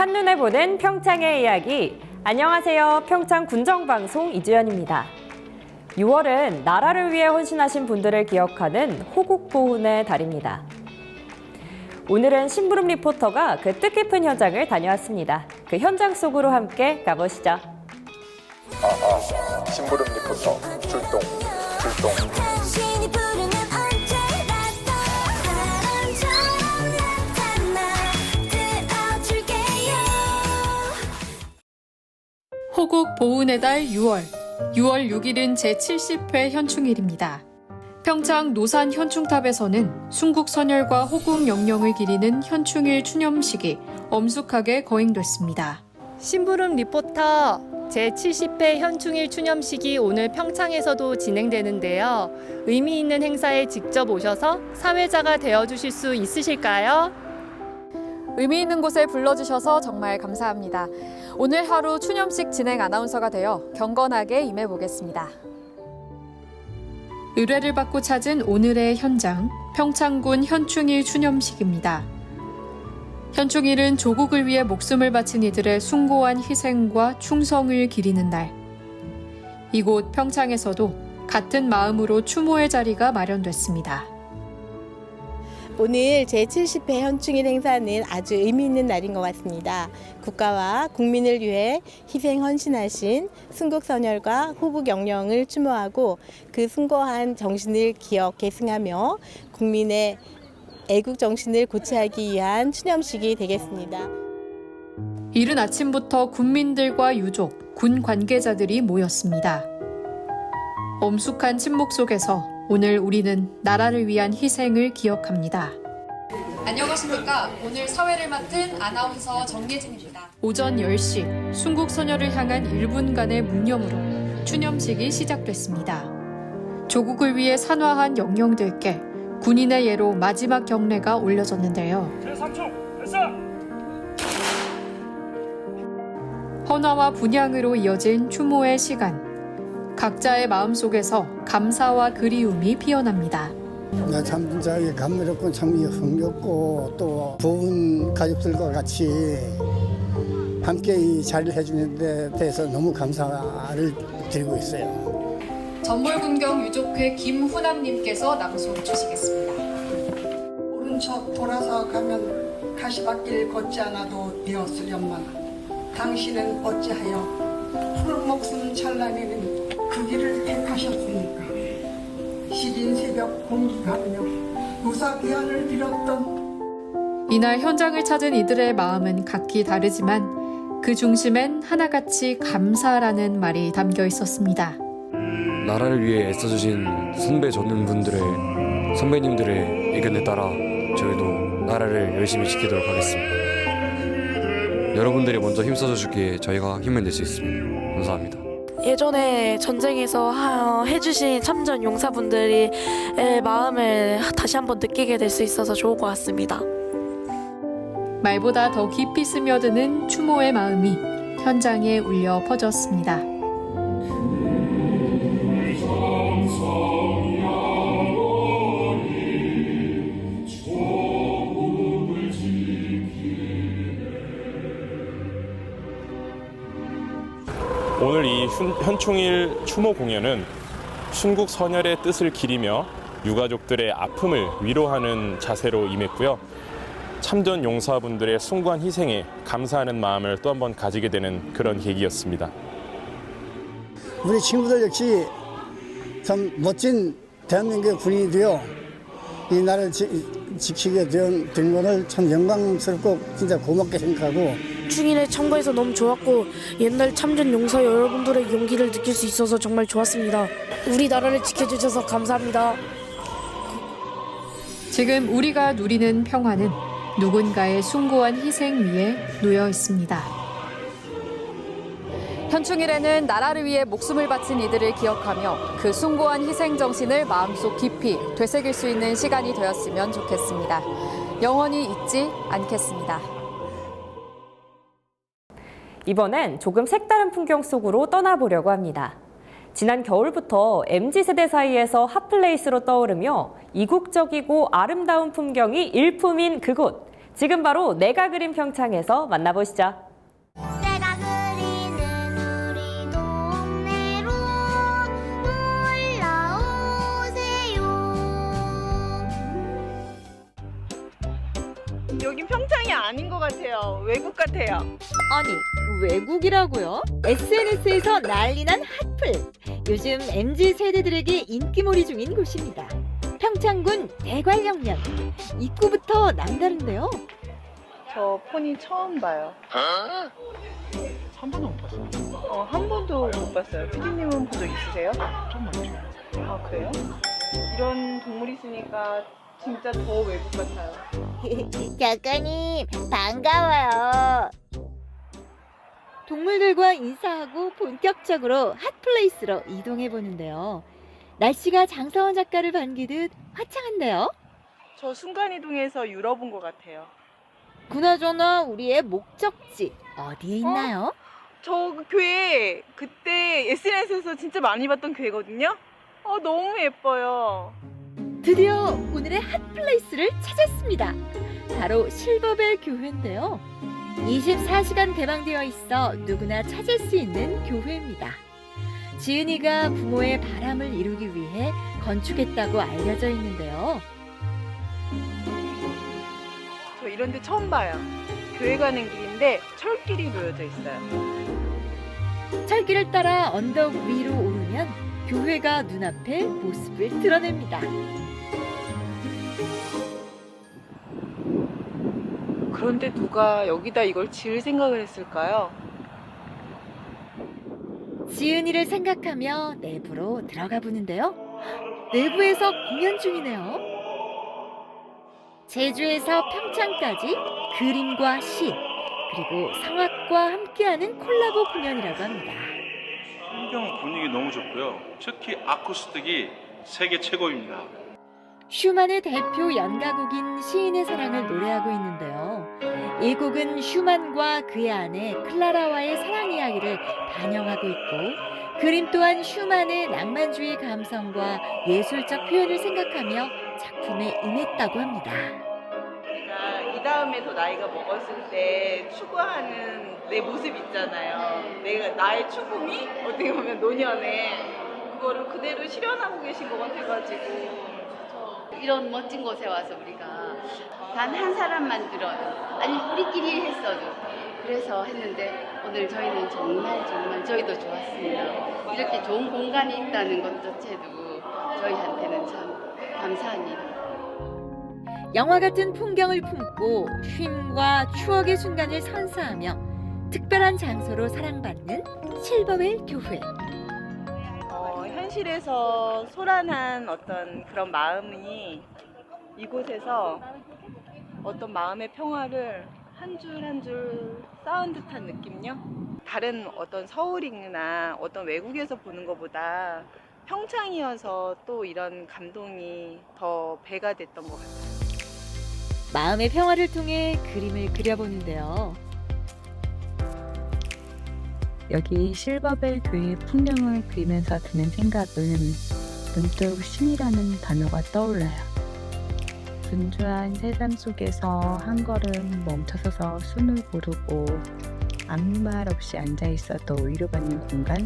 한눈에 보는 평창의 이야기. 안녕하세요. 평창 군정방송 이주연입니다. 6월은 나라를 위해 헌신하신 분들을 기억하는 호국보훈의 달입니다. 오늘은 심부름 리포터가 그 뜻깊은 현장을 다녀왔습니다. 그 현장 속으로 함께 가보시죠. 심부름 리포터 출동. 호국 보훈의 달 6월 6일은 제70회 현충일입니다. 평창 노산 현충탑에서는 순국 선열과 호국 영령을 기리는 현충일 추념식이 엄숙하게 거행됐습니다. 심부름 리포터 제70회 현충일 추념식이 오늘 평창에서도 진행되는데요. 의미 있는 행사에 직접 오셔서 사회자가 되어주실 수 있으실까요? 의미 있는 곳에 불러주셔서 정말 감사합니다. 오늘 하루 추념식 진행 아나운서가 되어 경건하게 임해보겠습니다. 의뢰를 받고 찾은 오늘의 현장, 평창군 현충일 추념식입니다. 현충일은 조국을 위해 목숨을 바친 이들의 숭고한 희생과 충성을 기리는 날. 이곳 평창에서도 같은 마음으로 추모의 자리가 마련됐습니다. 오늘 제70회 현충일 행사는 아주 의미 있는 날인 것 같습니다. 국가와 국민을 위해 희생 헌신하신 순국선열과 호국 영령을 추모하고 그 숭고한 정신을 기억 계승하며 국민의 애국 정신을 고취하기 위한 추념식이 되겠습니다. 이른 아침부터 군민들과 유족, 군 관계자들이 모였습니다. 엄숙한 침묵 속에서 오늘 우리는 나라를 위한 희생을 기억합니다. 안녕하십니까. 오늘 사회를 맡은 아나운서 정예진입니다. 오전 10시 순국 선열을 향한 1분간의 묵념으로 추념식이 시작됐습니다. 조국을 위해 산화한 영령들께 군인의 예로 마지막 경례가 올려졌는데요. 헌화와 분향으로 이어진 추모의 시간. 각자의 마음속에서 감사와 그리움이 피어납니다. 참 진짜 감미롭고 참 흥겹고 또 부은 가족들과 같이 함께 이 자리를 해주는 데 대해서 너무 감사를 드리고 있어요. 전몰군경 유족회 김훈암님께서 낭송 주시겠습니다. 오른쪽 돌아서 가면 가시밭길 걷지 않아도 되었으련만 당신은 어찌하여 푸른 목숨 찬란에는 그 길을 택하셨습니까? 시린 새벽 공기가며 무사귀환을 빌었던 이날 현장을 찾은 이들의 마음은 각기 다르지만 그 중심엔 하나같이 감사라는 말이 담겨 있었습니다. 나라를 위해 애써주신 선배 전능분들의 선배님들의 의견에 따라 저희도 나라를 열심히 지키도록 하겠습니다. 여러분들이 먼저 힘써줘 주기에 저희가 힘을 낼 수 있습니다. 감사합니다. 예전에 전쟁에서 해주신 참전 용사분들의 마음을 다시 한번 느끼게 될 수 있어서 좋을 것 같습니다. 말보다 더 깊이 스며드는 추모의 마음이 현장에 울려 퍼졌습니다. 오늘 이 현충일 추모 공연은 순국 선열의 뜻을 기리며 유가족들의 아픔을 위로하는 자세로 임했고요. 참전 용사분들의 숭고한 희생에 감사하는 마음을 또 한 번 가지게 되는 그런 계기였습니다. 우리 친구들 역시 참 멋진 대한민국의 군인이 되어 이 나라를 지키게 된 것을 참 영광스럽고 진짜 고맙게 생각하고 충일에 참가해서 너무 좋았고 옛날 참전 용사 여러분들의 용기를 느낄 수 있어서 정말 좋았습니다. 우리 나라를 지켜주셔서 감사합니다. 지금 우리가 누리는 평화는 누군가의 숭고한 희생 위에 놓여 있습니다. 현충일에는 나라를 위해 목숨을 바친 이들을 기억하며 그 숭고한 희생 정신을 마음속 깊이 되새길 수 있는 시간이 되었으면 좋겠습니다. 영원히 잊지 않겠습니다. 이번엔 조금 색다른 풍경 속으로 떠나보려고 합니다. 지난 겨울부터 MZ세대 사이에서 핫플레이스로 떠오르며 이국적이고 아름다운 풍경이 일품인 그곳. 지금 바로 내가 그린 평창에서 만나보시죠. 내가 그리는 우리 동네로 놀러 오세요. 여긴 평창이 아닌 것 같아요. 외국 같아요. 아니, 외국이라고요? SNS에서 난리난 핫플. 요즘 MZ 세대들에게 인기몰이 중인 곳입니다. 평창군 대관령면. 입구부터 남다른데요. 저 포니 처음 봐요. 한 번도 못 봤어요. 한 번도 못 봤어요. 피디님은 본 적 있으세요? 좀 많죠. 아, 그래요? 이런 동물이 있으니까 진짜 더 외국 같아요. 작가님, 반가워요. 동물들과 인사하고 본격적으로 핫플레이스로 이동해 보는데요. 날씨가 장서원 작가를 반기듯 화창한데요. 저 순간이동해서 유럽 온 것 같아요. 그나저나 우리의 목적지 어디에 있나요? 저 그 교회 그때 SNS에서 진짜 많이 봤던 교회거든요. 너무 예뻐요. 드디어 오늘의 핫플레이스를 찾았습니다. 바로 실버벨 교회인데요. 24시간 개방되어 있어 누구나 찾을 수 있는 교회입니다. 지은이가 부모의 바람을 이루기 위해 건축했다고 알려져 있는데요. 저 이런 데 처음 봐요. 교회 가는 길인데 철길이 놓여져 있어요. 철길을 따라 언덕 위로 오르면 교회가 눈앞에 모습을 드러냅니다. 그런데 누가 여기다 이걸 지을 생각을 했을까요? 지은이를 생각하며 내부로 들어가 보는데요. 내부에서 공연 중이네요. 제주에서 평창까지 그림과 시, 그리고 성악과 함께하는 콜라보 공연이라고 합니다. 풍경 분위기 너무 좋고요. 특히 아쿠스틱이 세계 최고입니다. 슈만의 대표 연가곡인 시인의 사랑을 노래하고 있는데요. 이 곡은 슈만과 그의 아내 클라라와의 사랑 이야기를 반영하고 있고, 그림 또한 슈만의 낭만주의 감성과 예술적 표현을 생각하며 작품에 임했다고 합니다. 내가 이 다음에 더 나이가 먹었을 때 추구하는 내 모습 있잖아요. 나의 추구미? 어떻게 보면 노년에 그거를 그대로 실현하고 계신 것 같아가지고 이런 멋진 곳에 와서 우리가 단 한 사람만 들어요. 아니 우리끼리 했어도 그래서 했는데 오늘 저희는 정말 저희도 좋았습니다. 이렇게 좋은 공간이 있다는 것 자체도 저희한테는 참 감사한 일이에요. 영화 같은 풍경을 품고 쉼과 추억의 순간을 선사하며 특별한 장소로 사랑받는 실버벨 교회. 현실에서 소란한 어떤 그런 마음이 이곳에서 어떤 마음의 평화를 한 줄 한 줄 쌓은 듯한 느낌요? 다른 어떤 서울이나 어떤 외국에서 보는 것보다 평창이어서 또 이런 감동이 더 배가 됐던 것 같아요. 마음의 평화를 통해 그림을 그려보는데요. 여기 실버벨 교회 풍경을 그리면서 드는 생각은 문득 쉼이라는 단어가 떠올라요. 분주한 세상 속에서 한 걸음 멈춰서서 숨을 고르고 아무 말 없이 앉아있어도 위로받는 공간?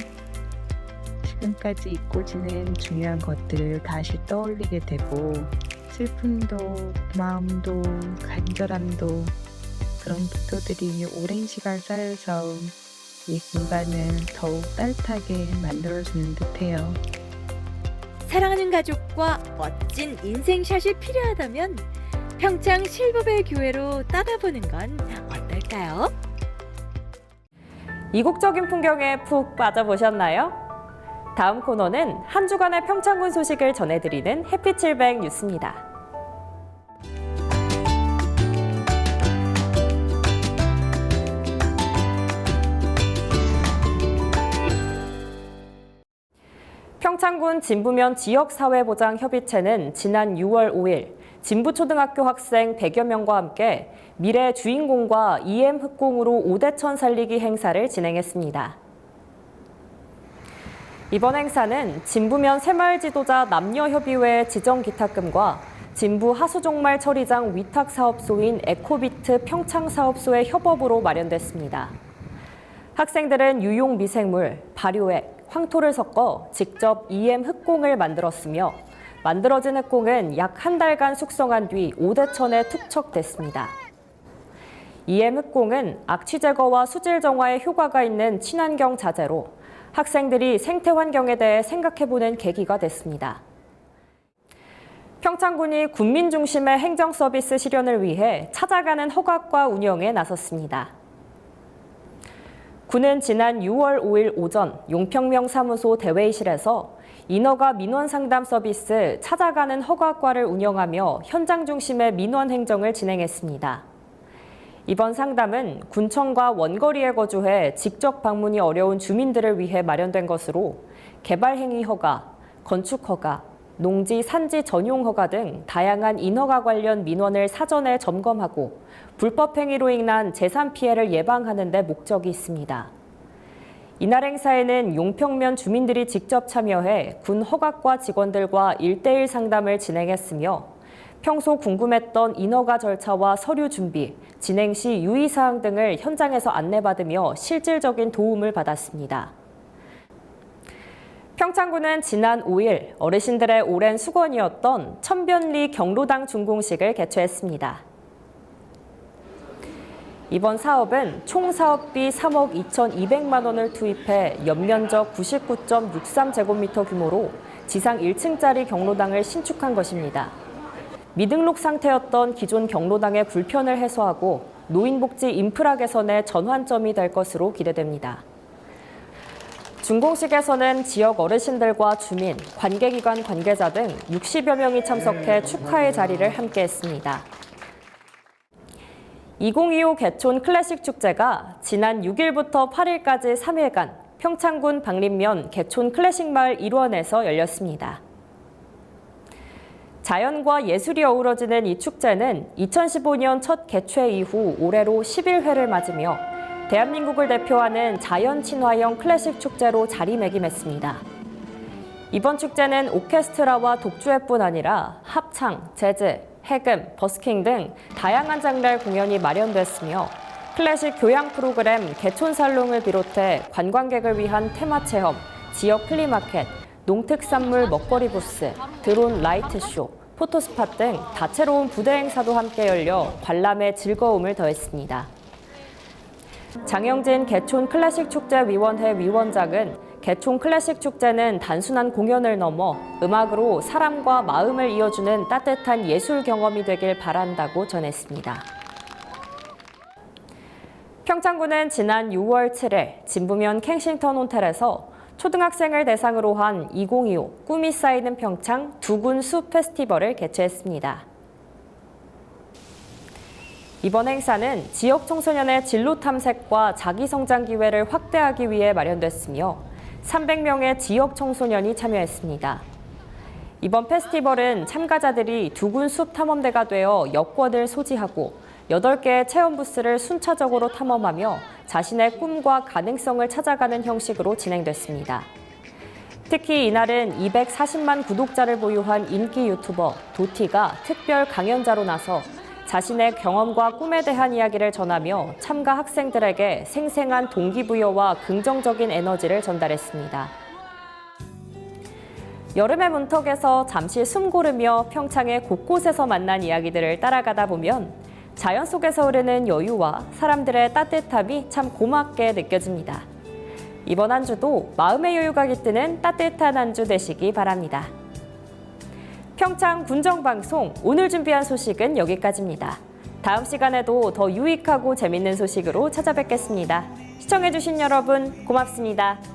지금까지 잊고 지낸 중요한 것들을 다시 떠올리게 되고 슬픔도 마음도 간절함도 그런 기도들이 오랜 시간 쌓여서 이 공간을 더욱 따뜻하게 만들어주는 듯해요. 사랑하는 가족과 멋진 인생샷이 필요하다면 평창 실버벨 교회로 떠나보는 건 어떨까요? 이국적인 풍경에 푹 빠져보셨나요? 다음 코너는 한 주간의 평창군 소식을 전해드리는 햇빛700 뉴스입니다. 평창군 진부면 지역사회보장협의체는 지난 6월 5일 진부초등학교 학생 100여 명과 함께 미래 주인공과 EM 흑공으로 오대천 살리기 행사를 진행했습니다. 이번 행사는 진부면 새마을 지도자 남녀협의회 지정 기탁금과 진부 하수종말 처리장 위탁사업소인 에코비트 평창사업소의 협업으로 마련됐습니다. 학생들은 유용 미생물, 발효액, 황토를 섞어 직접 EM 흑공을 만들었으며 만들어진 흑공은 약 한 달간 숙성한 뒤 오대천에 투척됐습니다. EM 흑공은 악취 제거와 수질 정화에 효과가 있는 친환경 자재로 학생들이 생태 환경에 대해 생각해보는 계기가 됐습니다. 평창군이 군민 중심의 행정 서비스 실현을 위해 찾아가는 허각과 운영에 나섰습니다. 군은 지난 6월 5일 오전 용평명 사무소 대회의실에서 인허가 민원 상담 서비스 찾아가는 허각과를 운영하며 현장 중심의 민원 행정을 진행했습니다. 이번 상담은 군청과 원거리에 거주해 직접 방문이 어려운 주민들을 위해 마련된 것으로 개발행위 허가, 건축 허가, 농지, 산지 전용 허가 등 다양한 인허가 관련 민원을 사전에 점검하고 불법 행위로 인한 재산 피해를 예방하는 데 목적이 있습니다. 이날 행사에는 용평면 주민들이 직접 참여해 군 허각과 직원들과 1:1 상담을 진행했으며 평소 궁금했던 인허가 절차와 서류 준비, 진행 시 유의사항 등을 현장에서 안내받으며 실질적인 도움을 받았습니다. 평창군은 지난 5일 어르신들의 오랜 수건이었던 천변리 경로당 준공식을 개최했습니다. 이번 사업은 총 사업비 3억 2,200만 원을 투입해 연면적 99.63제곱미터 규모로 지상 1층짜리 경로당을 신축한 것입니다. 미등록 상태였던 기존 경로당의 불편을 해소하고 노인복지 인프라 개선의 전환점이 될 것으로 기대됩니다. 준공식에서는 지역 어르신들과 주민, 관계기관 관계자 등 60여 명이 참석해 축하의 자리를 함께했습니다. 2025 개촌 클래식 축제가 지난 6일부터 8일까지 3일간 평창군 박림면 개촌 클래식 마을 일원에서 열렸습니다. 자연과 예술이 어우러지는 이 축제는 2015년 첫 개최 이후 올해로 11회를 맞으며 대한민국을 대표하는 자연 친화형 클래식 축제로 자리매김했습니다. 이번 축제는 오케스트라와 독주회뿐 아니라 합창, 재즈, 해금, 버스킹 등 다양한 장르의 공연이 마련됐으며 클래식 교양 프로그램 개촌살롱을 비롯해 관광객을 위한 테마 체험, 지역 플리마켓, 농특산물 먹거리 부스, 드론 라이트쇼, 포토스팟 등 다채로운 부대 행사도 함께 열려 관람의 즐거움을 더했습니다. 장영진 개촌 클래식 축제 위원회 위원장은 개촌 클래식 축제는 단순한 공연을 넘어 음악으로 사람과 마음을 이어주는 따뜻한 예술 경험이 되길 바란다고 전했습니다. 평창군은 지난 6월 7일 진부면 켄싱턴 호텔에서 초등학생을 대상으로 한 2025 꿈이 쌓이는 평창 두군 숲 페스티벌을 개최했습니다. 이번 행사는 지역 청소년의 진로 탐색과 자기 성장 기회를 확대하기 위해 마련됐으며 300명의 지역 청소년이 참여했습니다. 이번 페스티벌은 참가자들이 두군 숲 탐험대가 되어 여권을 소지하고 8개의 체험 부스를 순차적으로 탐험하며 자신의 꿈과 가능성을 찾아가는 형식으로 진행됐습니다. 특히 이날은 240만 구독자를 보유한 인기 유튜버 도티가 특별 강연자로 나서 자신의 경험과 꿈에 대한 이야기를 전하며 참가 학생들에게 생생한 동기부여와 긍정적인 에너지를 전달했습니다. 여름의 문턱에서 잠시 숨 고르며 평창의 곳곳에서 만난 이야기들을 따라가다 보면 자연 속에서 흐르는 여유와 사람들의 따뜻함이 참 고맙게 느껴집니다. 이번 한 주도 마음의 여유가 깃드는 따뜻한 한 주 되시기 바랍니다. 평창 군정방송 오늘 준비한 소식은 여기까지입니다. 다음 시간에도 더 유익하고 재밌는 소식으로 찾아뵙겠습니다. 시청해주신 여러분 고맙습니다.